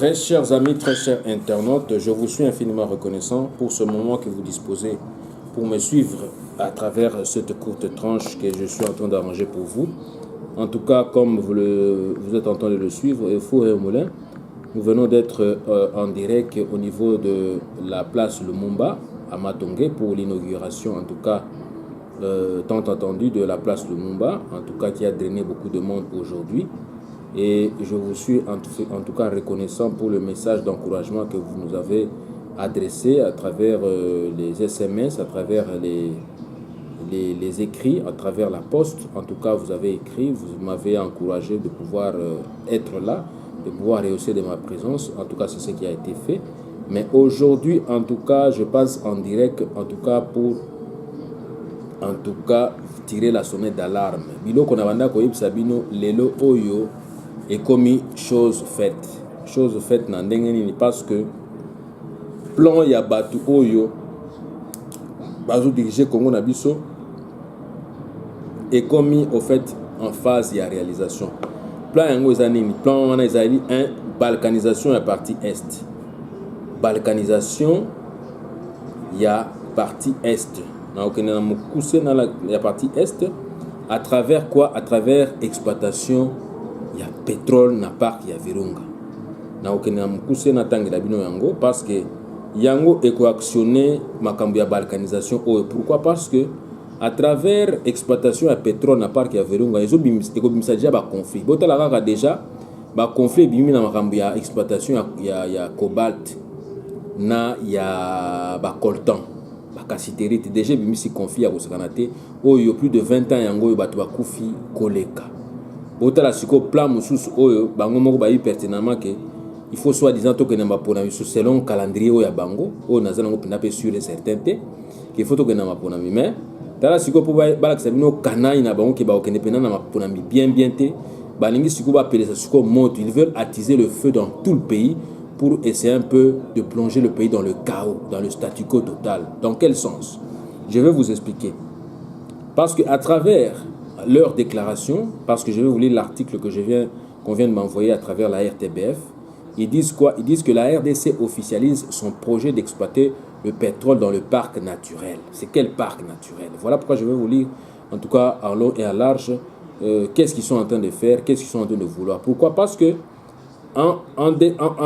Très chers amis, très chers internautes, je vous suis infiniment reconnaissant pour ce moment que vous disposez pour me suivre à travers cette courte tranche que je suis en train d'arranger pour vous. En tout cas, comme vous êtes en train de le suivre, Fou et Moulin, nous venons d'être en direct au niveau de la place Lumumba à Matongé pour l'inauguration, en tout cas, tant attendu de la place Lumumba, en tout cas qui a drainé beaucoup de monde aujourd'hui. Et je vous suis en tout cas reconnaissant pour le message d'encouragement que vous nous avez adressé à travers les SMS, à travers les écrits, à travers la poste. En tout cas, vous avez écrit, vous m'avez encouragé de pouvoir être là, de pouvoir rehausser de ma présence. En tout cas, c'est ce qui a été fait. Mais aujourd'hui, en tout cas, je passe en direct, en tout cas pour tirer la sonnette d'alarme. Bilo konabanda koyib sabino lelo oyo et commis chose faite na ndenge nini parce que plan ya batu oyo bazo diriger Congo na biso et commis au fait en phase ya réalisation. Plan yango ezanini, plan wana ezali balkanisation ya partie est. Balkanisation ya partie est. Na okene na mukuse na la partie est à travers quoi? À travers exploitation ya pétrole na parc ya Virunga. Na okene na mukuse na tangi la bino yango parce que yango écoactionner makambo ya balkanisation oyo. Pourquoi? Parce que à travers exploitation ya pétrole na parc ya Virunga ezo bimisa déjà ba conflit. Botala kaka déjà ba conflit bimi na makambo ya exploitation ya cobalt na ya ba coltan. Bakasiterite déjà bimisi conflit ya kosakanate oyo plus de 20 ans yango oyo bato bakufi koleka. Botala siko plan mususu oyo bango moko bayi pertinemment que il faut soi-disant to kena mapona biso selon calendrier oyo ya bango oyo naza nango pina pe sûr et certain te qu'il faut to kena mapona mi mais tala siko po balakisa bino kanai na bango ke ba okende pena na mapona mi bien te balingi siko ba pelesa siko moto. Ils veulent attiser le feu dans tout le pays pour essayer un peu de plonger le pays dans le chaos, dans le statu quo total. Dans quel sens? Je vais vous expliquer. Parce qu'à travers leur déclaration, parce que je vais vous lire l'article qu'on vient de m'envoyer à travers la RTBF, ils disent quoi? Ils disent que la RDC officialise son projet d'exploiter le pétrole dans le parc naturel. C'est quel parc naturel? Voilà pourquoi je vais vous lire, en tout cas en long et en large, qu'est-ce qu'ils sont en train de faire, qu'est-ce qu'ils sont en train de vouloir. Pourquoi? Parce que en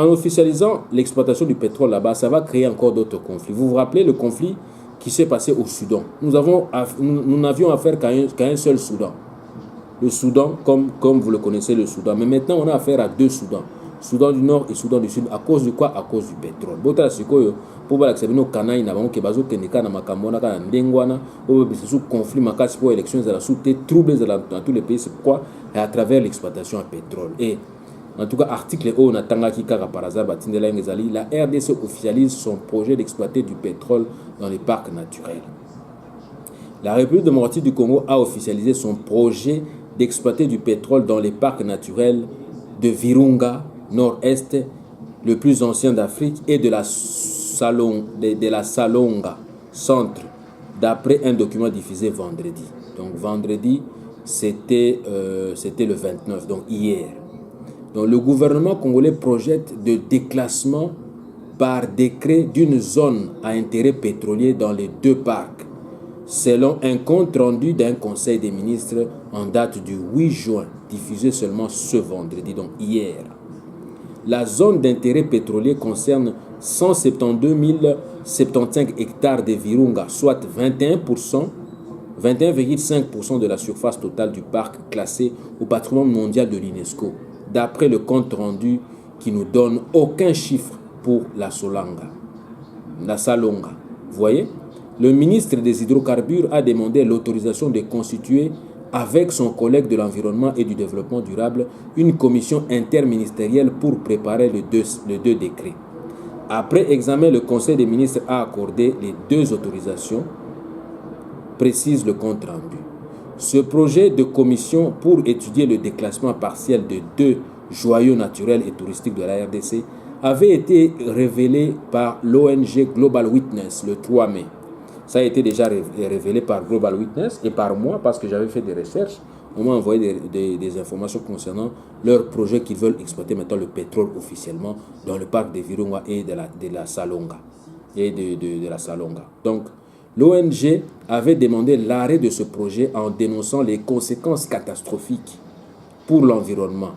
officialisant l'exploitation du pétrole là-bas, ça va créer encore d'autres conflits. Vous vous rappelez le conflit qui s'est passé au Soudan? Nous n'avions affaire qu'à un seul Soudan. Le Soudan, comme vous le connaissez, le Soudan. Mais maintenant, on a affaire à deux Soudans. Soudan du Nord et Soudan du Sud. À cause de quoi? À cause du pétrole. Bota sikoyo pour voir que nos canaux na bango ke bazo kendeka na makamona ka ndengwana ou sous conflit makasi pour élections à la sous troubles dans tous les pays. C'est pourquoi à travers l'exploitation à pétrole. Et en tout cas, article O Natangaki Kara par hasard, la RDC officialise son projet d'exploiter du pétrole dans les parcs naturels. La République démocratique du Congo a officialisé son projet d'exploiter du pétrole dans les parcs naturels de Virunga, nord-est, le plus ancien d'Afrique, et de la Salonga, centre, d'après un document diffusé vendredi. Donc vendredi, c'était le 29, donc hier. Donc, le gouvernement congolais projette de déclassement par décret d'une zone à intérêt pétrolier dans les deux parcs, selon un compte rendu d'un conseil des ministres en date du 8 juin, diffusé seulement ce vendredi, donc hier. La zone d'intérêt pétrolier concerne 172 075 hectares de Virunga, soit 21,5% de la surface totale du parc classé au patrimoine mondial de l'UNESCO. D'après le compte rendu qui nous donne aucun chiffre pour la Salonga. Vous voyez, le ministre des Hydrocarbures a demandé l'autorisation de constituer avec son collègue de l'Environnement et du Développement durable une commission interministérielle pour préparer les deux décrets. Après examen, le Conseil des ministres a accordé les deux autorisations, précise le compte rendu. Ce projet de commission pour étudier le déclassement partiel de deux joyaux naturels et touristiques de la RDC avait été révélé par l'ONG Global Witness le 3 mai. Ça a été déjà révélé par Global Witness et par moi parce que j'avais fait des recherches on m'a envoyé des informations concernant leur projet qu'ils veulent exploiter maintenant le pétrole officiellement dans le parc de Virunga et de la Salonga. De la Salonga. Donc, l'ONG avait demandé l'arrêt de ce projet en dénonçant les conséquences catastrophiques pour l'environnement.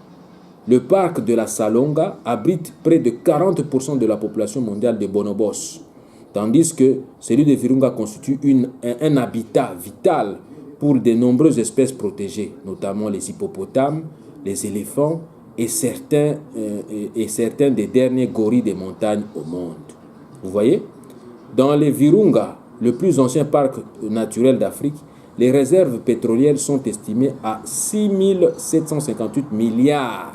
Le parc de la Salonga abrite près de 40% de la population mondiale de bonobos, tandis que celui de Virunga constitue un habitat vital pour de nombreuses espèces protégées, notamment les hippopotames, les éléphants et certains des derniers gorilles des montagnes au monde. Vous voyez? Dans les Virunga, le plus ancien parc naturel d'Afrique, les réserves pétrolières sont estimées à 6 758 milliards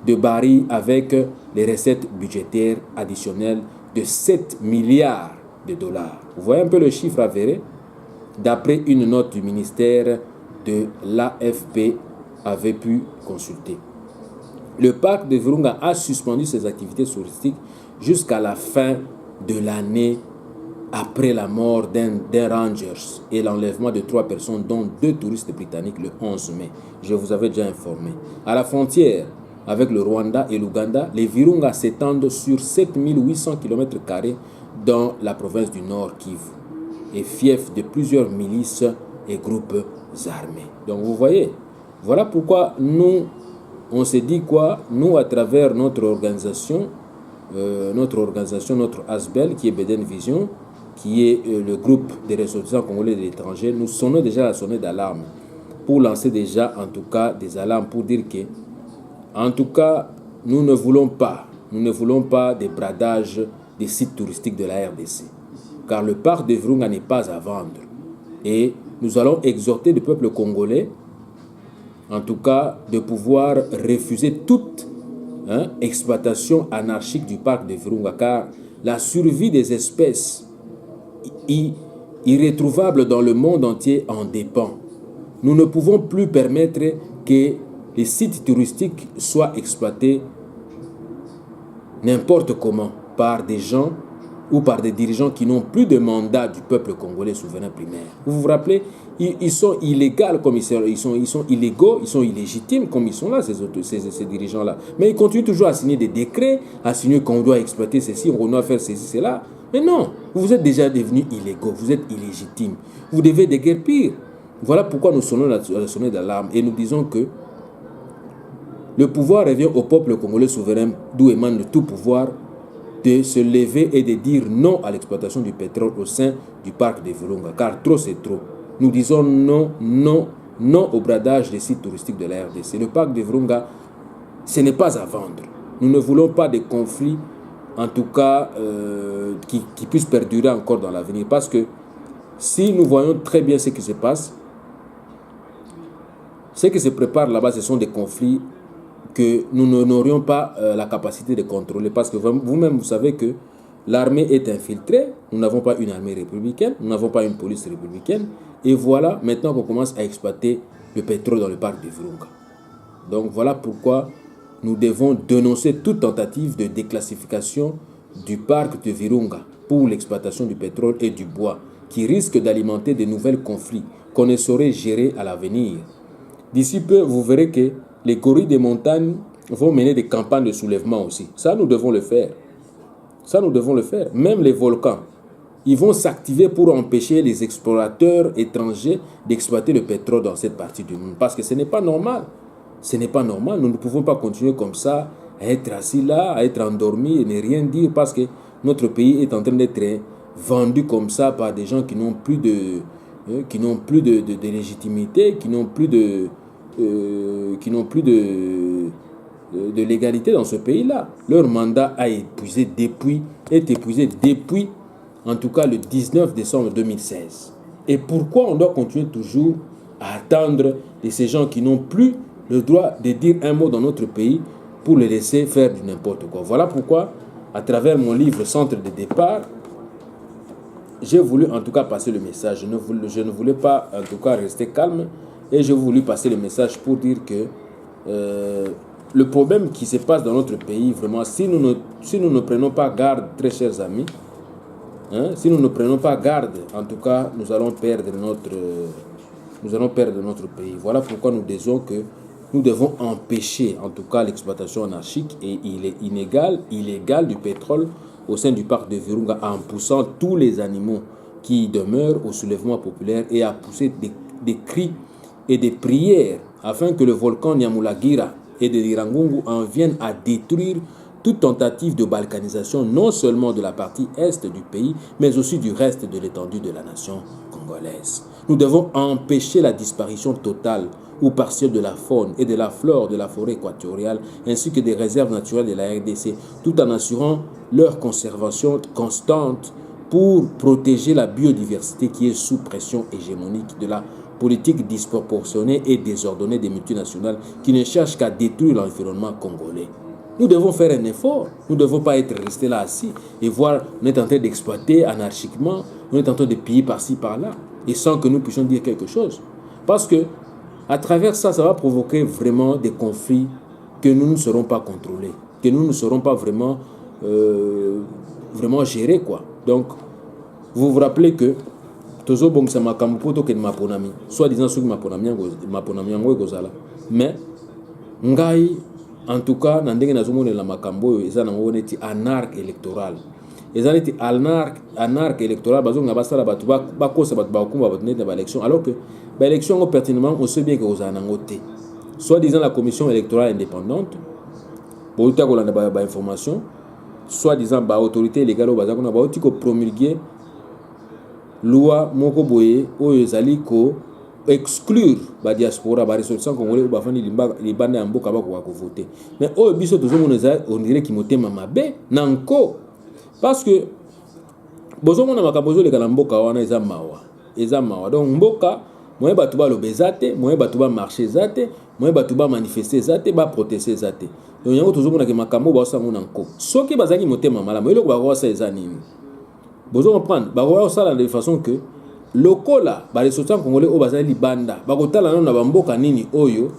de barils avec les recettes budgétaires additionnelles de 7 milliards de dollars. Vous voyez un peu le chiffre avéré? D'après une note du ministère de l'AFP avait pu consulter. Le parc de Virunga a suspendu ses activités touristiques jusqu'à la fin de l'année après la mort d'un Rangers et l'enlèvement de 3 personnes, dont 2 touristes britanniques le 11 mai. Je vous avais déjà informé. À la frontière avec le Rwanda et l'Ouganda, les Virunga s'étendent sur 7800 km² dans la province du Nord Kivu et fief de plusieurs milices et groupes armés. Donc vous voyez, voilà pourquoi nous, on s'est dit quoi? Nous, à travers notre organisation, notre ASBEL, qui est Beden Vision, qui est le groupe des ressortissants congolais de l'étranger, nous sonnons déjà la sonnette d'alarme pour lancer déjà en tout cas des alarmes pour dire que en tout cas nous ne voulons pas des bradages des sites touristiques de la RDC, car le parc de Virunga n'est pas à vendre et nous allons exhorter le peuple congolais en tout cas de pouvoir refuser toute exploitation anarchique du parc de Virunga, car la survie des espèces irrétrouvable dans le monde entier en dépend. Nous ne pouvons plus permettre que les sites touristiques soient exploités n'importe comment par des gens ou par des dirigeants qui n'ont plus de mandat du peuple congolais souverain primaire. Vous vous rappelez, ils sont illégaux comme ils sont illégaux, ils sont illégitimes comme ils sont là, ces dirigeants-là. Mais ils continuent toujours à signer des décrets, à signer qu'on doit exploiter ceci, on doit faire ceci, cela. Mais non, vous êtes déjà devenus illégaux, vous êtes illégitimes. Vous devez déguerpir. Voilà pourquoi nous sonnons la sonnette d'alarme et nous disons que le pouvoir revient au peuple congolais souverain, d'où émane tout pouvoir, de se lever et de dire non à l'exploitation du pétrole au sein du parc de Virunga, car trop c'est trop. Nous disons non, non, non au bradage des sites touristiques de la RDC. Le parc de Virunga, ce n'est pas à vendre. Nous ne voulons pas de conflits, en tout cas, qui puissent perdurer encore dans l'avenir. Parce que si nous voyons très bien ce qui se passe, ce qui se prépare là-bas, ce sont des conflits que nous n'aurions pas la capacité de contrôler. Parce que vous-même, vous savez que l'armée est infiltrée. Nous n'avons pas une armée républicaine. Nous n'avons pas une police républicaine. Et voilà, maintenant qu'on commence à exploiter le pétrole dans le parc de Virunga. Donc voilà pourquoi nous devons dénoncer toute tentative de déclassification du parc de Virunga pour l'exploitation du pétrole et du bois, qui risque d'alimenter de nouveaux conflits qu'on ne saurait gérer à l'avenir. D'ici peu, vous verrez que les gorilles des montagnes vont mener des campagnes de soulèvement aussi. Ça, nous devons le faire. Ça, nous devons le faire. Même les volcans, ils vont s'activer pour empêcher les explorateurs étrangers d'exploiter le pétrole dans cette partie du monde. Parce que ce n'est pas normal. Ce n'est pas normal. Nous ne pouvons pas continuer comme ça, à être assis là, à être endormis et ne rien dire parce que notre pays est en train d'être vendu comme ça par des gens qui n'ont plus de légitimité, qui n'ont plus de légalité dans ce pays-là. Leur mandat est épuisé depuis, en tout cas le 19 décembre 2016. Et pourquoi on doit continuer toujours à attendre de ces gens qui n'ont plus le droit de dire un mot dans notre pays pour les laisser faire du n'importe quoi? Voilà pourquoi, à travers mon livre Centre de départ, j'ai voulu en tout cas passer le message. Je ne voulais pas en tout cas rester calme. Et j'ai voulu passer le message pour dire que le problème qui se passe dans notre pays, vraiment, si nous ne prenons pas garde, très chers amis, si nous ne prenons pas garde, en tout cas, nous allons perdre nous allons perdre notre pays. Voilà pourquoi nous disons que nous devons empêcher, en tout cas, l'exploitation anarchique et illégale du pétrole au sein du parc de Virunga en poussant tous les animaux qui demeurent au soulèvement populaire et à pousser des cris et des prières afin que le volcan Nyamulagira et de l'Irangungu en viennent à détruire toute tentative de balkanisation, non seulement de la partie est du pays, mais aussi du reste de l'étendue de la nation congolaise. Nous devons empêcher la disparition totale ou partielle de la faune et de la flore de la forêt équatoriale, ainsi que des réserves naturelles de la RDC, tout en assurant leur conservation constante pour protéger la biodiversité qui est sous pression hégémonique de la politique disproportionnée et désordonnée des multinationales qui ne cherchent qu'à détruire l'environnement congolais. Nous devons faire un effort. Nous ne devons pas être restés là assis et voir, on est en train d'exploiter anarchiquement, on est en train de piller par-ci, par-là, et sans que nous puissions dire quelque chose. Parce que, à travers ça, ça va provoquer vraiment des conflits que nous ne serons pas contrôlés, que nous ne serons pas vraiment gérés, quoi. Donc, vous vous rappelez que Tozo Bongsa Makampoto Ken Maponami, soit disant ceux qui Maponami Yango Gozala, mais Ngai, en tout cas, Nandenge Nazumone la Makambo, ils ont été anarque électoral. Ils ont été anarque électoral, bazon ngabasala batu bakosa batu bakumba batu net ba élection, alors que ba élection pertinemment on sait bien que vous en avez soit disant la commission électorale indépendante, pour tout kolanda ba information, soit disant ba autorité légale au bazako na ba otiko promulguer loi moko boye oyo ezali ko exclure ba diaspora ba ressortissants congolais ba fandi libanda ya mboka ba ko voter. Mais oyo biso tozo moneza on dirait ki motema mabe nanko parce que bozo mona makabozo le kana mboka wana eza mawa donc mboka moye batu ba lobezate moye batu ba marcher zate moye batu ba manifester zate ba protester zate donc yango tozo mona ke makambo ba sango nanko soki bazaki motema malamu eloko ba ko sa eza nini bozo comprendre ba ko sala de façon que lokola ba ressortissants congolais o bazali libanda ba ko tala na ba mboka nini oyo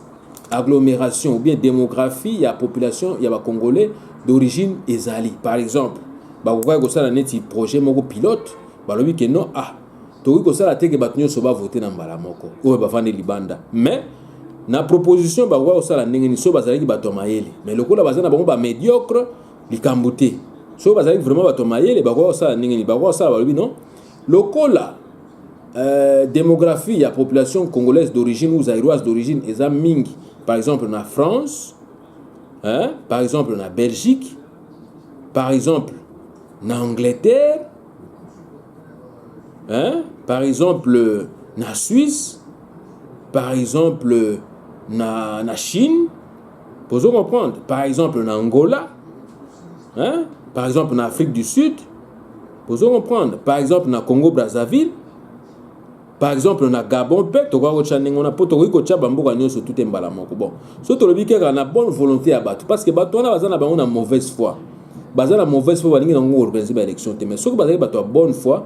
agglomération ou bien démographie ya population ya ba congolais d'origine ezali par exemple ba ko sala neti projet moko pilote ba lobi ke non to ko sala te ke ba tunyo so ba voter na mbala moko o ba fandi libanda mais na proposition ba ko sala ndenge ni so bazali ki bato mayele mais lokola bazana bango ba médiocre likambuté so bazali vraiment bato mayele ba ko sala ndenge ni ba ko sala ba lobi non lokola démographie ya population congolaise d'origine ou zaïroise d'origine eza mingi par exemple na France par exemple na Belgique par exemple na Angleterre par exemple na Suisse par exemple na Chine pour vous comprendre par exemple na Angola par exemple na Afrique du Sud pour vous comprendre par exemple na Congo Brazzaville par exemple na Gabon pe to ko chanengo na poto ko chaba mboka nyoso tout embala moko bon so to lobi ke na bonne volonté ya bato parce que bato na bazana bango na mauvaise foi bazana mauvaise foi balingi nango organiser ba élection te mais so ko bazali bato ya bonne foi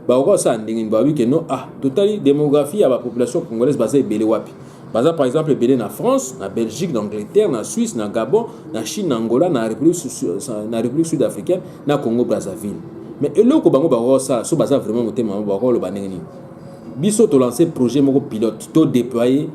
ba ko sa ndingi ba wi ke non totali démographie ya ba population congolaise bazali belé wapi baza par exemple belé na France na Belgique na Angleterre na Suisse na Gabon na Chine na Angola na République sud-africaine na Congo Brazzaville mais eloko bango ba ko sa so baza vraiment motema ba ko lo banengi biso to lancer projet moko pilote to déployer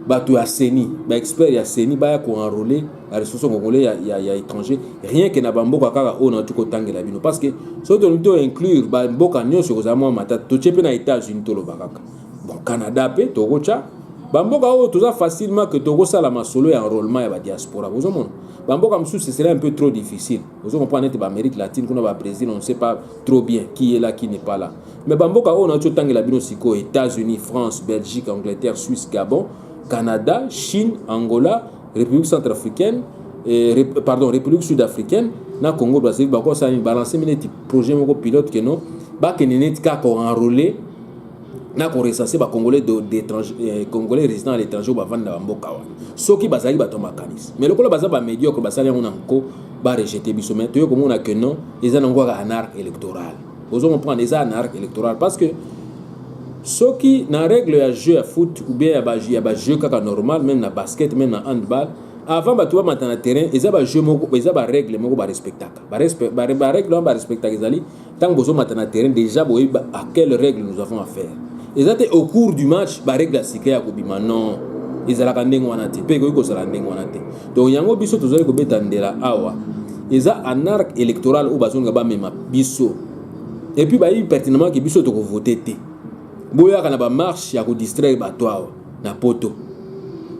bato ya CENI ba expert ya CENI ba ya ko enrôler la ressource congolais ya étranger rien que na bamboka kaka o na tuko tangela bino parce que so to to inclure ba mboka nyonso ko za mwa matata to chepe na États-Unis to lo bakaka bon Canada pe to kocha bamboka o to za facilement que to ko sala masolo ya enrôlement ya ba diaspora vous mon bamboka msu ce serait un peu trop difficile vous comprenez net ba Amérique latine kuna ba Brésil on ne sait pas trop bien qui est là qui n'est pas là mais bamboka o na to tangela bino siko États-Unis France Belgique Angleterre Suisse Gabon Canada Chine Angola République centrafricaine République sud-africaine na Congo Brazzaville ba ko sa ni balancer mineti projet moko pilote que non ba kenenet ka ko enrôler na ko recenser ba congolais d'étrangers congolais résidant à l'étranger ba vanda ba mboka wa soki bazali ba to makanis mais lokola baza ba médiocre basali on encore ba rejeter biso mais to ko mona que non ils ont encore anarque électoral vous on prend des anarque électoral parce que soki na règle ya jeu à foot ou bien ya ba jeu kaka normal même na basket même na handball avant ba to ba matana terrain eza ba jeu moko eza ba règle moko ba respectaka ba règle ba respectaka ezali tant bozo matana terrain déjà boy à quelle règle nous avons à faire ezate au cours du match ba règle sika ya kobima non ezalaka ndenge wana te pe ko sala ndenge wana te donc yango biso tozali ko betandela awa eza un arc électoral ou bazonga ba mema biso et puis ba yi pertinemment que biso to ko voter te boya kana ba marche ya ko distraire bato awa na poto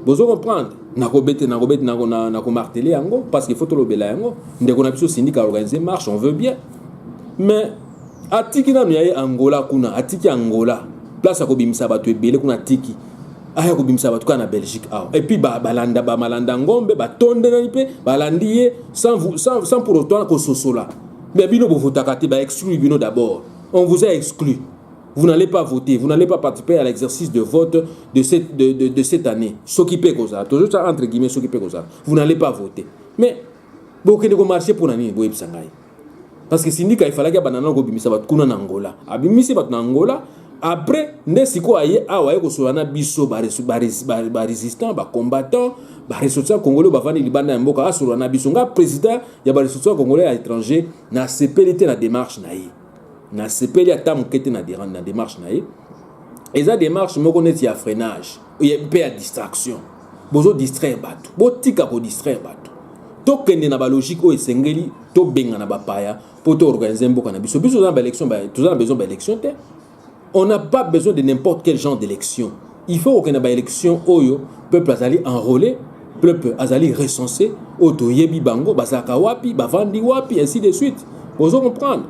bozo comprendre na ko marteler yango parce qu'il faut to lobela yango ndeko na biso syndicat organiser marche on veut bien mais atiki na yaye Angola kuna atiki Angola place ko bimisa bato ebele kuna atiki aya ko bimisa bato kana Belgique awa et puis balanda ba malanda ngombe batonde na lipe balandiye sans pour autant ko sosola mais bino bo votaka te ba exclu bino d'abord on vous a exclu. Vous n'allez pas voter, vous n'allez pas participer à l'exercice de vote de cette année. S'occuper comme ça, toujours ça entre guillemets s'occuper comme ça. Vous n'allez pas voter. Mais beaucoup de marcher pour nani boye bisangai. Parce que syndicat il fallait que banana ko bimisa bat kuna na Angola. Abimisi bat na Angola après ndesiko aye awaye ko solana biso ba résistant ba combattant ba ressortissant congolais ba vandi libanda ya mboka asolana biso nga président ya ba ressortissant congolais à l'étranger na sepelité na démarche na ye. Na sepeli ata mokete na démarche na ye eza démarche moko neti ya freinage pe ya distraction bozo distraire bato botika ko distraire bato tokende na ba logique o esengeli to benga na bapaya po to organiser mboka na biso za ba élection tozana besoin ba élection te on n'a pas besoin de n'importe quel genre d'élection il faut que na ba élection oyo peuple azali enrôlé peuple azali recensé oto yebi bango basaka wapi bavandi wapi ainsi de suite bozo comprendre.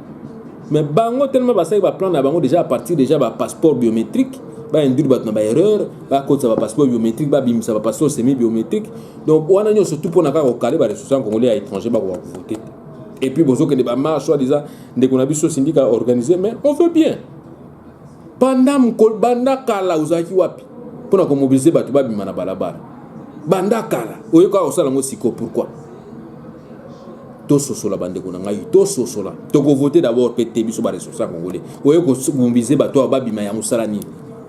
Mais bango tellement basai ba plan na bango déjà à partir déjà ba passeport biométrique ba induire ba na ba erreur ba ko ça ba passeport biométrique ba bim ça ba passeport semi biométrique donc wana nyo surtout pour na ka ko kale ba ressources congolais à étranger ba ko voter et puis bozo que ne ba marche soit déjà ndeko na biso syndicat organisé mais on veut bien banda kala uzaki wapi pour na ko mobiliser ba to ba bima na balabala banda kala oyo ka osala ngo siko pourquoi to sosola bande ko ngai to sosola to ko voter d'abord pété biso ba ressources congolais oyo ko mobiliser bato ba bima ya musala ni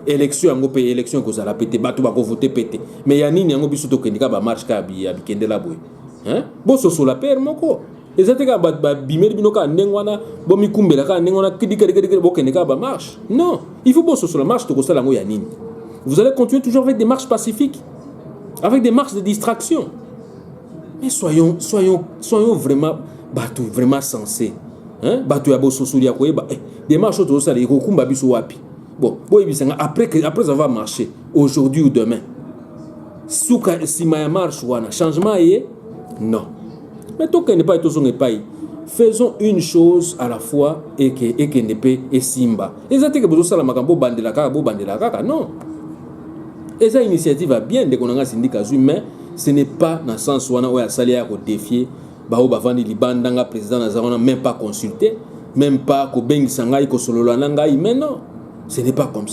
élection yango pe élection ko sala pété bato ba ko voter pété mais ya nini yango biso to kendika ba marche ka bi ya bikendela boy hein bo sosola père moko ezate ka ba bimeli bino ka ndengwana bo mikumbela ka ndengwana kidika bo kendika ba marche non il faut bo sosola marche to ko sala ngo ya nini vous allez continuer toujours avec des marches pacifiques avec des marches de distraction. Mais soyons vraiment bateau vraiment sensés. Hein? Bateau ya bosso solia ko eba. Des marches to sala ko kumba biso wapi. Bon, boy bisanga après avoir marché aujourd'hui ou demain. Souka sima ya marche wana changement yé non. Mais to que ne pas to zonge pai. Faisons une chose à la fois et que ne peut et simba. Ezate que bozo sala makambo bandela kaka non. Eza initiative va bien de konanga syndicat mais ce n'est pas dans le sens où on a salé à défier bao bavandi libandanga président nazarona même pas consulté même pas ko bengi sangai ko solola nangai mais non ce n'est pas comme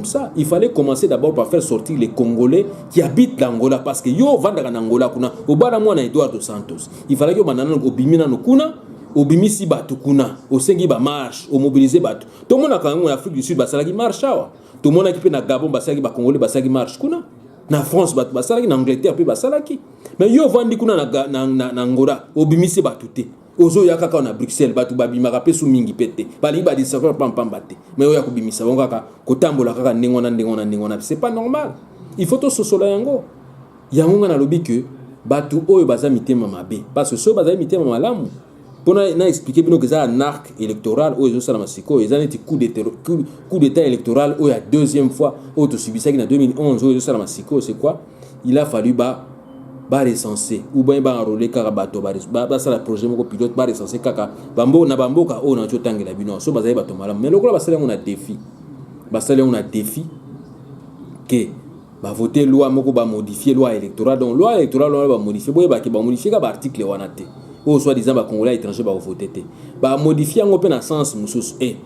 ça il fallait commencer d'abord par faire sortir les Congolais qui habitent l'Angola parce que yo vandaka na Angola kuna obana mwana Eduardo Santos il fallait que banana ko bimina no kuna obimisi batu kuna osengi ba marche o mobiliser batu to mona ka en Afrique du Sud basalaki marche awa to mona ki pe na Gabon basalaki ba Congolais basalaki marche kuna na France batu basalaki na Angleterre pe basalaki mais yo vandi kuna na Angola obimisi batu te ozo ya kaka na Bruxelles batu babimaka pe su mingi pete bali ba disakwa pam bate mais oya ko bimisa bonga kaka kotambola kaka ndengona c'est pas normal il faut to sosola yango na lobi que batu oyo baza mitema mabe parce que so baza mitema malamu pona na expliquer bino que ça un arc électoral oyo zo sala masiko ezana ti coup d'état électoral oyo la deuxième fois oyo to subisa ki na 2011 oyo zo sala masiko c'est quoi il a fallu ba recenser ou bien ba enrôler kaka bato ba sala projet moko pilote ba recenser kaka bamboka oyo na chotangela bino so bazali bato malamu mais lokola basala on a défi que ba voter loi moko ba modifier loi électorale donc loi électorale on va modifier boye ba modifier ka ba article wana te ou soit disant ba Congolais étrangers ba voter te ba modifier en open sens mususu et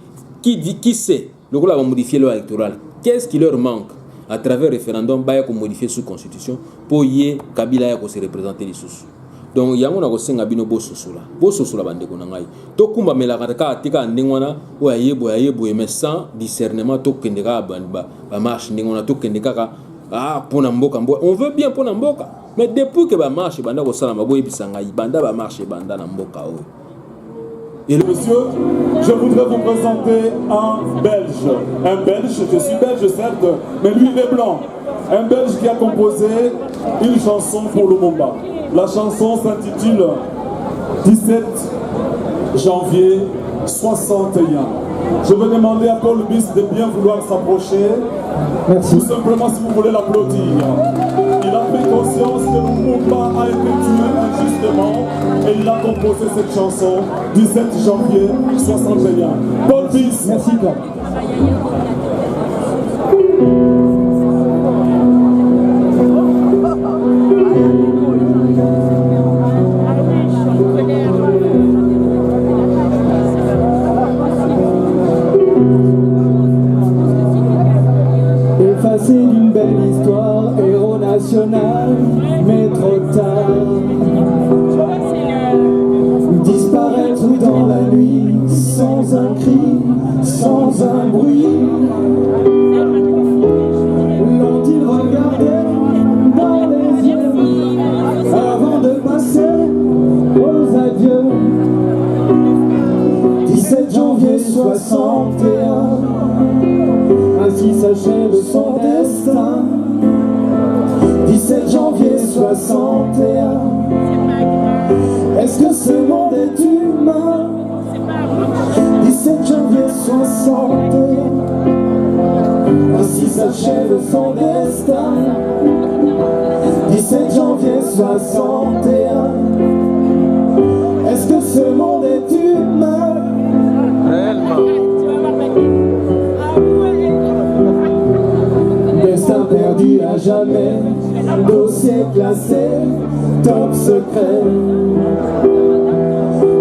qui sait lokola ba modifier loi électorale qu'est-ce qui leur manque à travers référendum ba ya ko modifier sous constitution pour y Kabila ya ko se représenter les sous donc yango na ko senga bino bososola bande ko ngai to kumba melaka ka tika ndengwana o ayebo mais sans discernement to kendeka ba marche ndengwana to kendeka ka pona mboka on veut bien pona mboka mais depuis que ba marche banda ko sala maboye bisangai banda ba marche banda na mboka o Et le... Monsieur, je voudrais vous présenter un Belge. Un Belge, je suis belge certes, mais lui il est blanc. Un Belge qui a composé une chanson pour Lumumba. La chanson s'intitule 17 janvier 61. Je vais demander à Paul Bis de bien vouloir s'approcher. Merci. Tout simplement si vous voulez l'applaudir. Il a pris conscience que Lumumba a été tué injustement et il a composé cette chanson 17 janvier 61. Paul Bis. Merci Paul. Effacé d'une belle histoire, héros national, mais trop tard. Disparaître dans la nuit, sans un cri, sans un bruit. L'ont-ils regardé dans les yeux avant de passer aux adieux? 17 janvier 61, ainsi s'achève son destin. 17 janvier 61. Est-ce que ce monde est humain? 17 janvier 61. Ainsi s'achève son destin. 17 janvier 61. Est-ce que ce monde est humain? Destin perdu à jamais, dossier classé, top secret.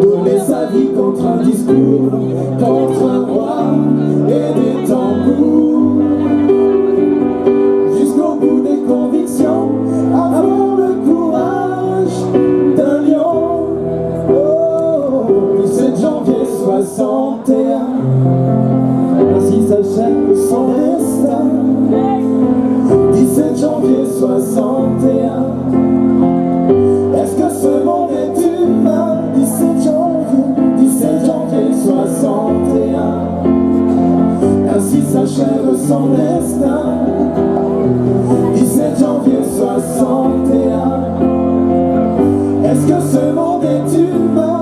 Donner sa vie contre un discours, contre un roi et des tambours. Jusqu'au bout des convictions, avoir le courage d'un lion. Oh, 17 janvier 61, ainsi s'achève son destin. 17 janvier 61. Est-ce que ce monde est humain? 17 janvier 61. Ainsi s'achève son destin. 17 janvier 61. Est-ce que ce monde est humain?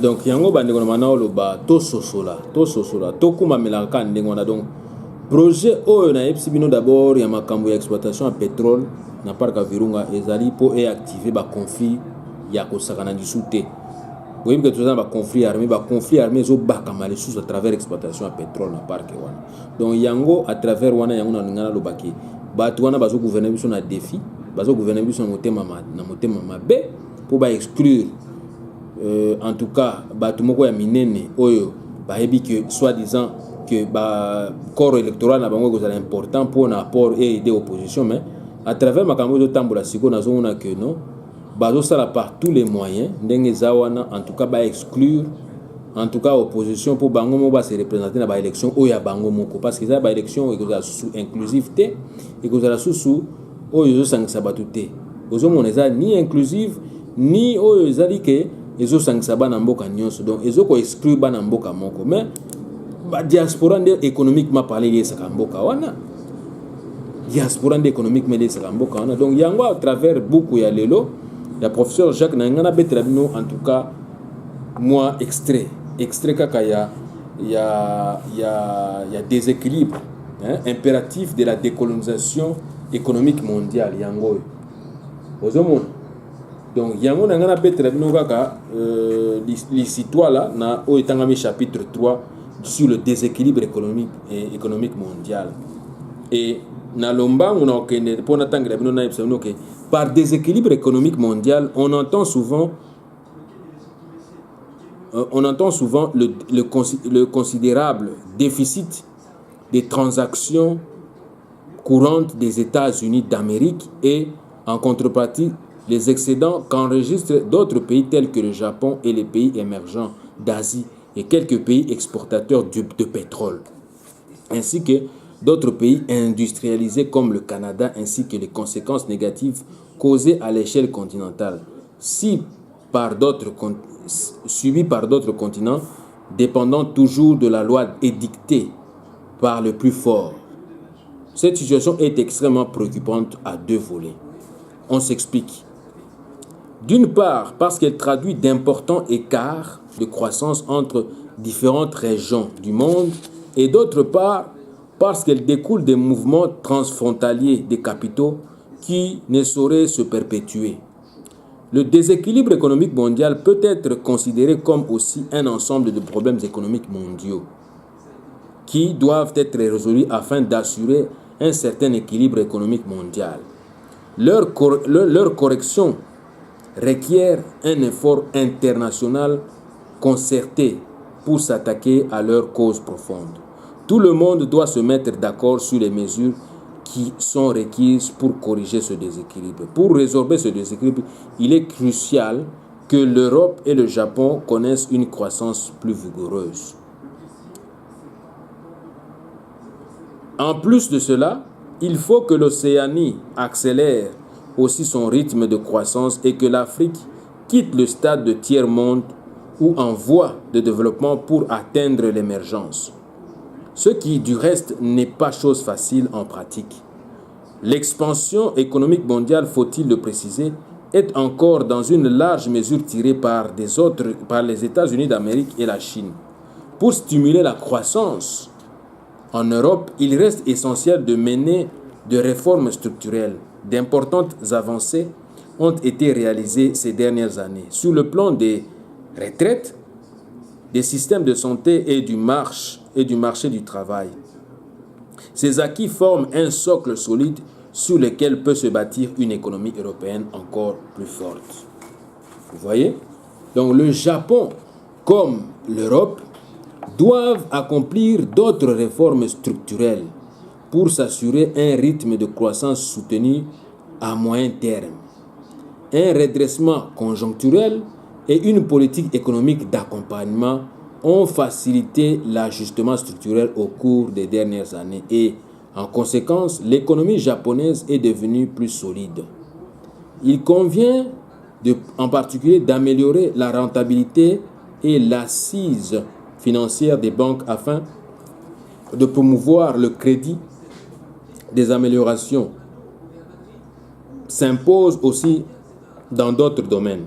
Donc yango bande ko mana oloba to sosola to kuma melaka ndenge wana. Donc projet oyo na epsibino d'abord ya makambo ya exploitation ya pétrole na parc ya Virunga ezali po activer ba conflit ya kosakana du te. Oui, que tout ça ba conflit armé zo bakama les sous à travers exploitation ya pétrole na parc wana. Donc yango à travers wana yango na ngana lobaki batu wana bazo gouverner biso na défi, bazo gouverner biso na motema mabe pour ba exclure en tout cas batu moko ya minene oyo bayebi que soi-disant que ba corps électoral na bango ko important pour un apport et aider opposition, mais à travers makambo de tambola siko na zona que non bazo sala par tous les moyens ndenge zawana en tout cas ba exclure en tout cas opposition pour bango mo ba se représenter na ba élection oya bango moko, parce que ça ba élection eko za sous inclusivité eko za sous oyo zo sangisa batute ozo moneza ni inclusive ni oyo ezali ke ezo sangisa bana mboka nyonso. Donc ezo ko exclure bana mboka moko, mais ba diaspora nde économiquement parler les sakamboka wana diaspora nde économiquement les sakamboka wana. Donc yango à travers beaucoup ya lelo ya professeur Jacques Nangana Betrabino en tout cas moi extrait kaka ya déséquilibre impératif de la décolonisation économique mondiale yango ozomona. Donc yango nangana Betrabino kaka l'histoire là na o etangami chapitre 3 sur le déséquilibre économique mondial. Et na lomba on a okende pona tangela bino na epsano que par déséquilibre économique mondial on entend souvent le considérable déficit des transactions courantes des États-Unis d'Amérique et en contrepartie les excédents qu'enregistrent d'autres pays tels que le Japon et les pays émergents d'Asie et quelques pays exportateurs de pétrole, ainsi que d'autres pays industrialisés comme le Canada, ainsi que les conséquences négatives causées à l'échelle continentale, subies par d'autres continents, dépendant toujours de la loi édictée par le plus fort. Cette situation est extrêmement préoccupante à deux volets. On s'explique. D'une part, parce qu'elle traduit d'importants écarts de croissance entre différentes régions du monde, et d'autre part, parce qu'elle découle des mouvements transfrontaliers des capitaux qui ne sauraient se perpétuer. Le déséquilibre économique mondial peut être considéré comme aussi un ensemble de problèmes économiques mondiaux qui doivent être résolus afin d'assurer un certain équilibre économique mondial. Leur correction requiert un effort international concerté pour s'attaquer à leurs causes profondes. Tout le monde doit se mettre d'accord sur les mesures qui sont requises pour corriger ce déséquilibre. Pour résorber ce déséquilibre, il est crucial que l'Europe et le Japon connaissent une croissance plus vigoureuse. En plus de cela, il faut que l'Océanie accélère aussi son rythme de croissance et que l'Afrique quitte le stade de tiers-monde ou en voie de développement pour atteindre l'émergence. Ce qui, du reste, n'est pas chose facile en pratique. L'expansion économique mondiale, faut-il le préciser, est encore dans une large mesure tirée par les États-Unis d'Amérique et la Chine. Pour stimuler la croissance en Europe, il reste essentiel de mener de réformes structurelles. D'importantes avancées ont été réalisées ces dernières années sur le plan des retraites, des systèmes de santé et du marché du travail. Ces acquis forment un socle solide sur lesquels peut se bâtir une économie européenne encore plus forte. Vous voyez? Donc le Japon, comme l'Europe, doivent accomplir d'autres réformes structurelles pour s'assurer un rythme de croissance soutenu à moyen terme, un redressement conjoncturel et une politique économique d'accompagnement ont facilité l'ajustement structurel au cours des dernières années et, en conséquence, l'économie japonaise est devenue plus solide. Il convient en particulier d'améliorer la rentabilité et l'assise financière des banques afin de promouvoir le crédit. Des améliorations s'imposent aussi dans d'autres domaines.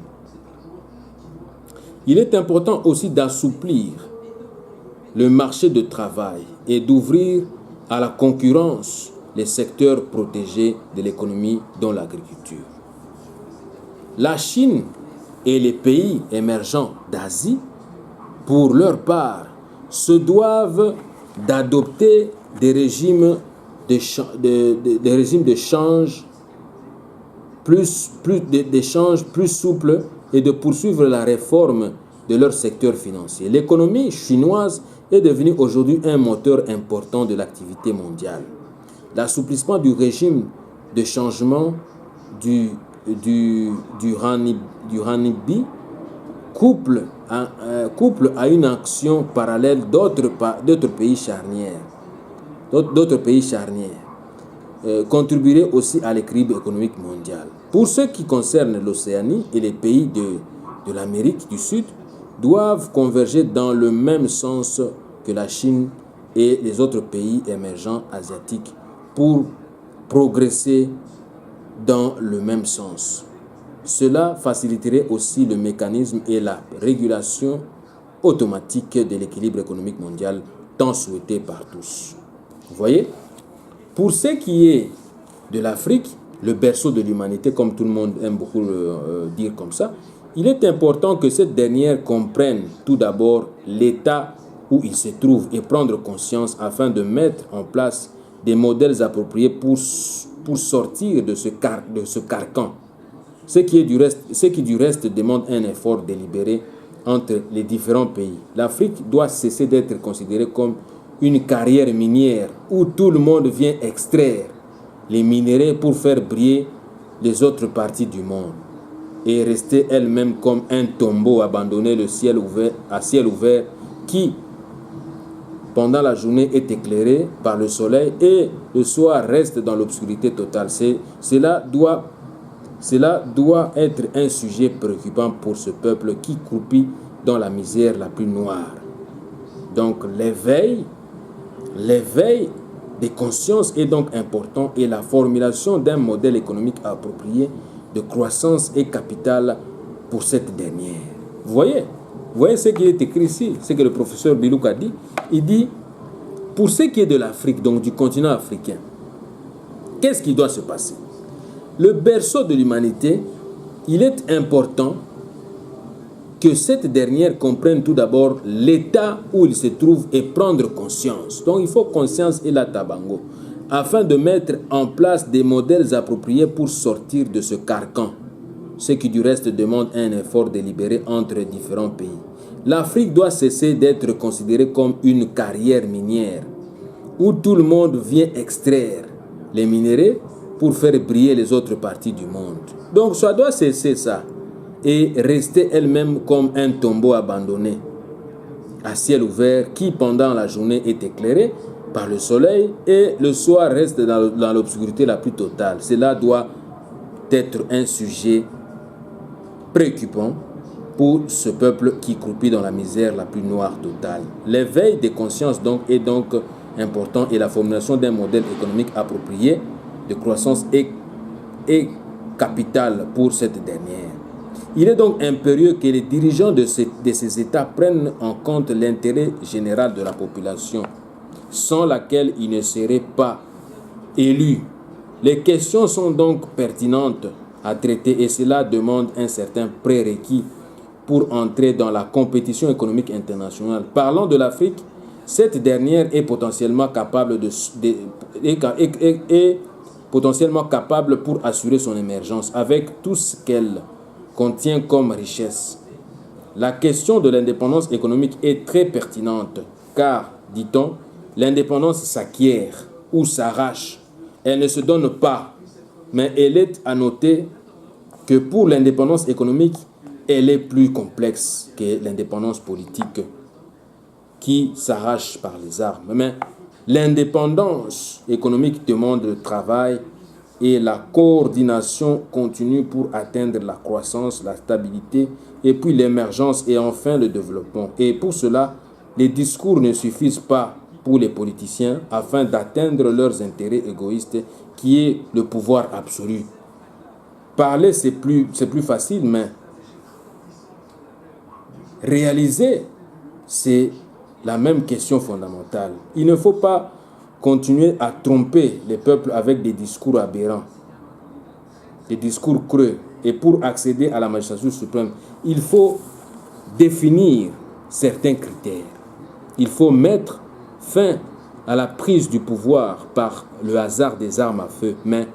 Il est important aussi d'assouplir le marché de travail et d'ouvrir à la concurrence les secteurs protégés de l'économie, dont l'agriculture. La Chine et les pays émergents d'Asie, pour leur part, se doivent d'adopter des régimes d'échange plus souples et de poursuivre la réforme de leur secteur financier. L'économie chinoise est devenue aujourd'hui un moteur important de l'activité mondiale. L'assouplissement du régime de changement du renminbi couple à une action parallèle d'autres pays charnières. Contribuerait aussi à l'équilibre économique mondial. Pour ce qui concerne l'Océanie et les pays de l'Amérique du Sud, doivent converger dans le même sens que la Chine et les autres pays émergents asiatiques pour progresser dans le même sens. Cela faciliterait aussi le mécanisme et la régulation automatique de l'équilibre économique mondial tant souhaité par tous. Vous voyez? Pour ce qui est de l'Afrique, le berceau de l'humanité, comme tout le monde aime beaucoup le dire comme ça, il est important que cette dernière comprenne tout d'abord l'état où il se trouve et prendre conscience afin de mettre en place des modèles appropriés pour sortir de ce carcan. Ce qui du reste demande un effort délibéré entre les différents pays. L'Afrique doit cesser d'être considérée comme une carrière minière où tout le monde vient extraire les minéraux pour faire briller les autres parties du monde et rester elle-même comme un tombeau abandonné à ciel ouvert qui, pendant la journée, est éclairé par le soleil et le soir reste dans l'obscurité totale. Cela doit être un sujet préoccupant pour ce peuple qui croupit dans la misère la plus noire. Donc l'éveil des consciences est donc important et la formulation d'un modèle économique approprié de croissance et capital pour cette dernière. Vous voyez ce qui est écrit ici, ce que le professeur Bilouk a dit. Il dit, pour ce qui est de l'Afrique, donc du continent africain, qu'est-ce qui doit se passer? Le berceau de l'humanité, il est important que cette dernière comprenne tout d'abord l'état où il se trouve et prendre conscience. Donc il faut conscience et la tabango, afin de mettre en place des modèles appropriés pour sortir de ce carcan, ce qui du reste demande un effort délibéré entre différents pays. L'Afrique doit cesser d'être considérée comme une carrière minière, où tout le monde vient extraire les minéraux pour faire briller les autres parties du monde. Donc ça doit cesser ça et rester elle-même comme un tombeau abandonné à ciel ouvert qui pendant la journée est éclairé par le soleil et le soir reste dans l'obscurité la plus totale. Cela doit être un sujet préoccupant pour ce peuple qui croupit dans la misère la plus noire totale. L'éveil des consciences est donc important et la formulation d'un modèle économique approprié de croissance est capitale pour cette dernière. Il est donc impérieux que les dirigeants de ces États prennent en compte l'intérêt général de la population, sans laquelle ils ne seraient pas élus. Les questions sont donc pertinentes à traiter et cela demande un certain prérequis pour entrer dans la compétition économique internationale. Parlant de l'Afrique, cette dernière est potentiellement capable potentiellement capable pour assurer son émergence, avec tout ce qu'elle contient comme richesse. La question de l'indépendance économique est très pertinente, car, dit-on, l'indépendance s'acquiert ou s'arrache. Elle ne se donne pas, mais il est à noter que pour l'indépendance économique, elle est plus complexe que l'indépendance politique qui s'arrache par les armes. Mais l'indépendance économique demande le travail et la coordination continue pour atteindre la croissance, la stabilité, et puis l'émergence et enfin le développement. Et pour cela, les discours ne suffisent pas pour les politiciens afin d'atteindre leurs intérêts égoïstes qui est le pouvoir absolu. Parler, c'est plus facile, mais réaliser, c'est la même question fondamentale. Il ne faut pas continuer à tromper les peuples avec des discours aberrants, des discours creux. Et pour accéder à la magistrature suprême, il faut définir certains critères. Il faut mettre fin à la prise du pouvoir par le hasard des armes à feu, mais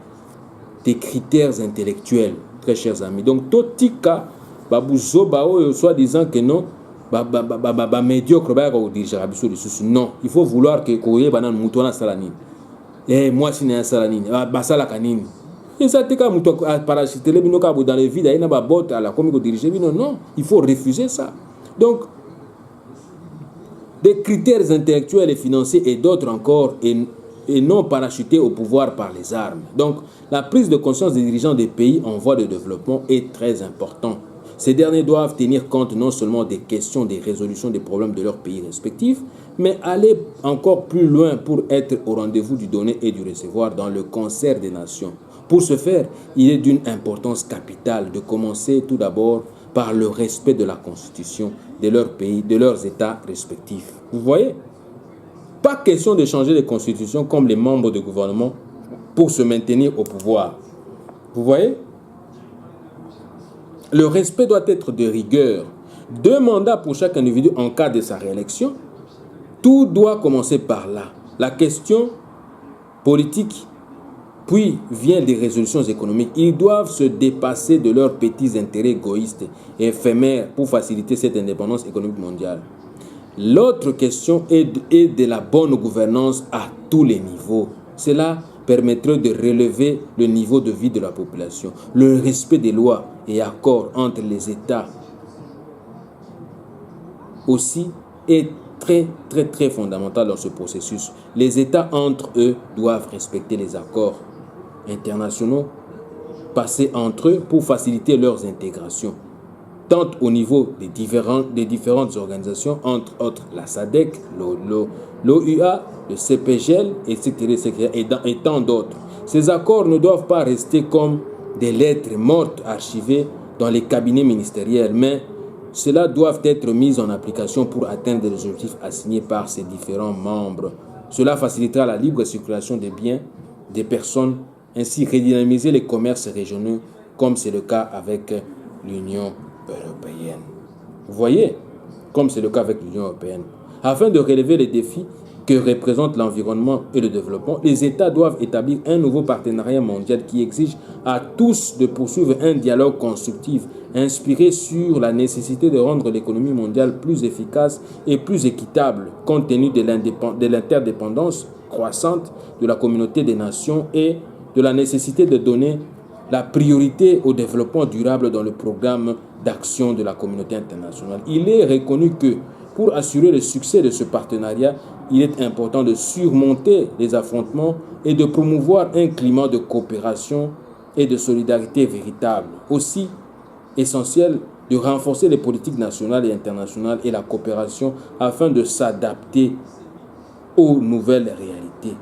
des critères intellectuels, très chers amis. Donc, totika, soit disant que non, médiocre, non, il faut vouloir que Koye banan mutona salanine. Moi, si n'est salanine, basala kanine. Et ça, t'es comme parachute dans les vides, il y a pas bot à la comique diriger. Non, il faut refuser ça. Donc, des critères intellectuels et financiers et d'autres encore, et non parachutés au pouvoir par les armes. Donc, la prise de conscience des dirigeants des pays en voie de développement est très importante. Ces derniers doivent tenir compte non seulement des questions des résolutions des problèmes de leurs pays respectifs, mais aller encore plus loin pour être au rendez-vous du donner et du recevoir dans le concert des nations. Pour ce faire, il est d'une importance capitale de commencer tout d'abord par le respect de la Constitution de leur pays, de leurs États respectifs. Vous voyez? Pas question de changer les constitutions comme les membres du gouvernement pour se maintenir au pouvoir. Vous voyez? Le respect doit être de rigueur. 2 mandats pour chaque individu en cas de sa réélection. Tout doit commencer par là. La question politique, puis vient des résolutions économiques. Ils doivent se dépasser de leurs petits intérêts égoïstes et éphémères pour faciliter cette indépendance économique mondiale. L'autre question est de la bonne gouvernance à tous les niveaux. Cela permettrait de relever le niveau de vie de la population. Le respect des lois et accords entre les États aussi est très fondamental dans ce processus. Les États entre eux doivent respecter les accords internationaux passés entre eux pour faciliter leurs intégrations, tant au niveau des différentes organisations, entre autres la SADC, l'OUA, le CPGL, etc. et tant d'autres. Ces accords ne doivent pas rester comme des lettres mortes archivées dans les cabinets ministériels, mais cela doit être mis en application pour atteindre les objectifs assignés par ces différents membres. Cela facilitera la libre circulation des biens, des personnes, ainsi redynamiser les commerces régionaux, comme c'est le cas avec l'Union européenne. Vous voyez, comme c'est le cas avec l'Union européenne. Afin de relever les défis que représentent l'environnement et le développement, les États doivent établir un nouveau partenariat mondial qui exige à tous de poursuivre un dialogue constructif inspiré sur la nécessité de rendre l'économie mondiale plus efficace et plus équitable, compte tenu de l'interdépendance croissante de la communauté des nations et de la nécessité de donner la priorité au développement durable dans le programme d'action de la communauté internationale. Il est reconnu que pour assurer le succès de ce partenariat, il est important de surmonter les affrontements et de promouvoir un climat de coopération et de solidarité véritable. Aussi essentiel de renforcer les politiques nationales et internationales et la coopération afin de s'adapter aux nouvelles réalités.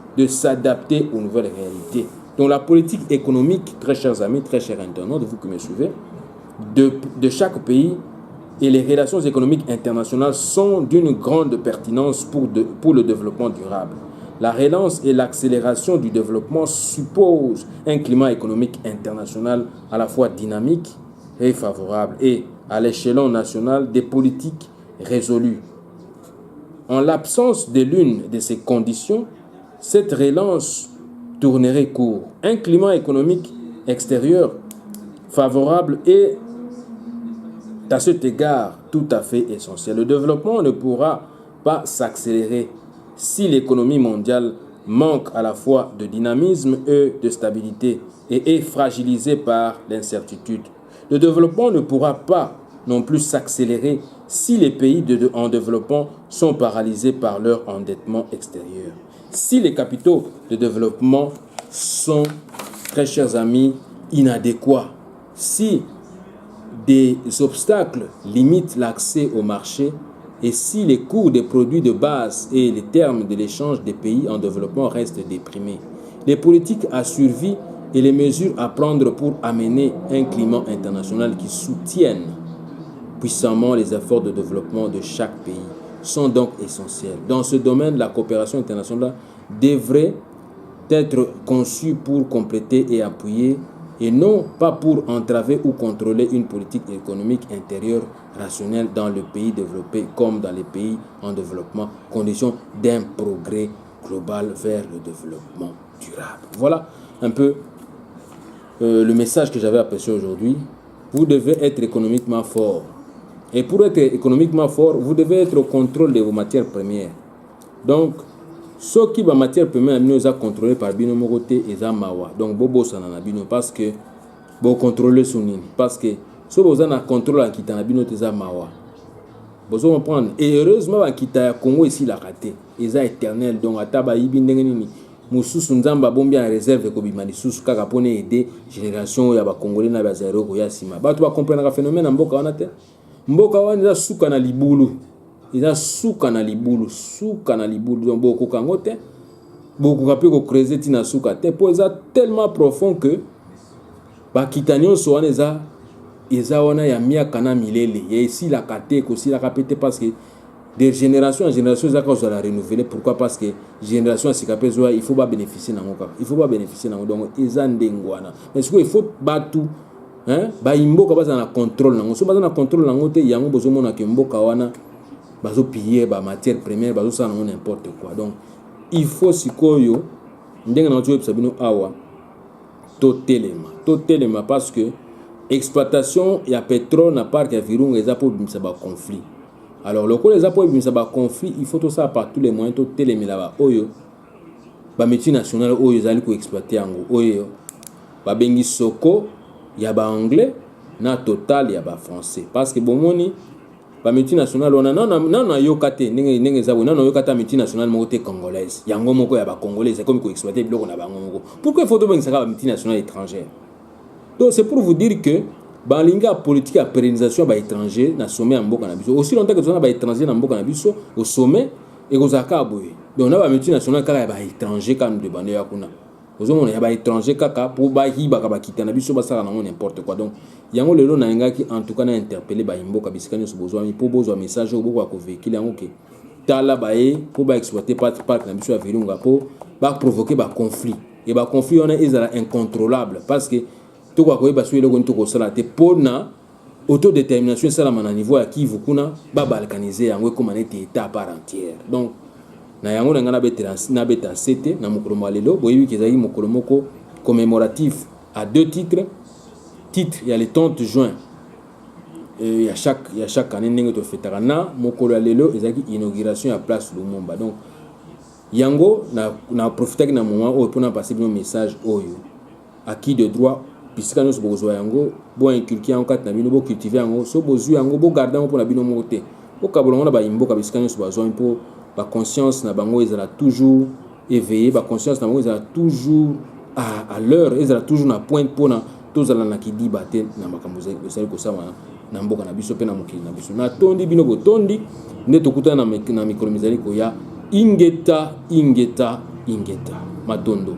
Donc la politique économique, très chers amis, très chers internautes, vous qui me suivez, de chaque pays et les relations économiques internationales sont d'une grande pertinence pour le développement durable. La relance et l'accélération du développement supposent un climat économique international à la fois dynamique et favorable et, à l'échelon national, des politiques résolues. En l'absence de l'une de ces conditions, cette relance tournerait court. Un climat économique extérieur favorable est à cet égard tout à fait essentiel. Le développement ne pourra pas s'accélérer si l'économie mondiale manque à la fois de dynamisme et de stabilité et est fragilisée par l'incertitude. Le développement ne pourra pas non plus s'accélérer si les pays en développement sont paralysés par leur endettement extérieur. Si les capitaux de développement sont, très chers amis, inadéquats, si des obstacles limitent l'accès au marché et si les coûts des produits de base et les termes de l'échange des pays en développement restent déprimés, les politiques à survie et les mesures à prendre pour amener un climat international qui soutienne puissamment les efforts de développement de chaque pays sont donc essentiels. Dans ce domaine, la coopération internationale devrait être conçue pour compléter et appuyer et non pas pour entraver ou contrôler une politique économique intérieure rationnelle dans le pays développé comme dans les pays en développement, condition d'un progrès global vers le développement durable. Voilà un peu le message que j'avais apprécié aujourd'hui. Vous devez être économiquement fort. Et pour être économiquement fort, vous devez être au contrôle de vos matières premières. Donc, ce qui est matière première, nous a contrôlé par Bino Mogote et Zamawa. Donc, Bobo Sanana Bino, parce que vous contrôlez Sounini. Parce que ce que vous avez contrôle à Kitana Bino et Zamawa. Vous comprendre. Et heureusement, à Kita Congo ici, la raté. Ils ont éternel. Donc, à Taba Ibindengeni. Moussous Nzamba Bombi en réserve comme Bimani Sous Kakapone aider génération ya ba Congolais na ba zéro ya sima. Ba tu vas comprendre le phénomène en Mboka wana te. Mboka wana eza suka na libulu. Eza suka na libulu, suka na libulu donc beaucoup kangote. Beaucoup kapé ko creuser tina suka te po eza tellement profond que ba kitanyo so wana eza wana ya miaka na milele. Ya ici la kate ko si la kapete parce que de génération en génération, ça va la renouveler. Pourquoi? Parce que génération il faut pas bénéficier d'angoka. Il faut pas bénéficier d'angoka. Donc, ils ont des nguana. Mais ce qu'il faut battre, hein, bah imboka basa na contrôle nango. So basa na contrôle nango te yango bozo mona ke mboka wana bazo piller ba matière première bazo sa nango n'importe quoi. Donc, il faut sikoyo ndenge na tuwe sabino awa totelema parce que exploitation ya pétrole na parc ya Virunga eza po bimisa ba conflit. Alors, le coup des appuis de conflit, il faut tout ça par tous les moyens, tout télémer là-bas. Oyo, ba multinational, oyo, ils allaient exploiter en gros. Oyo, ba bengi soko, y a ba anglais, na total, y a ba français. Parce que bon moni, ba multinational, on a non yokate, n'enge zawo, non yokata multinational mokote congolaise. Yango moko y a ba congolais, c'est comme qu'on exploiter bloc on a ba moko. Pourquoi il faut tout bengi ça ba multinational étrangère? Donc c'est pour vous dire que balinga politique à pérennisation ba étranger na sommet en mboka na biso aussi longtemps que on a ba étranger na mboka na biso au sommet et aux akaboy donc on a ba multinational kaka ba étranger comme de bande ya kuna ozomona ya ba étranger kaka pour ba hiba ka ba kitana biso ba sala na n'importe quoi donc yango lelo na ngaki en tout cas na interpeller ba mboka bisikani so besoin pour besoin message au boko ko véhicule yango ke tala ba e pour ba exploiter parc na biso ya Virunga pour ba provoquer ba conflit et ba conflit on est incontrôlable parce que tout quoi que parce que le gonto ko sala te pona autodétermination ça la na niveau ya Kivu kuna ba balkaniser yango comme un état par entière donc na yango na ngana na beta cete na mokolo malelo boyebi kezali mokolo moko commémoratif à deux titres il y a le 30 juin il y a chaque année ndenge to fetaka na mokolo lelo ezaki inauguration à place Lumumba donc yango na profiter na moment où pour na passer un message oyo acquis de droit puisque nous sommes besoin yango bon inculquer en quatre na bino bo cultiver yango so besoin yango bo garder pour la bino moté o kabolongo na ba imboka puisque nous sommes besoin pour ba conscience na bango ezala toujours éveillé ba conscience na bango ezala toujours à l'heure ezala toujours na pointe pour na tozala na kidi baté na makambo ezali ko sama na mboka na biso pe na mokili na biso na tondi bino bo tondi ne tokuta na micro mizali ko ya ingeta matondo.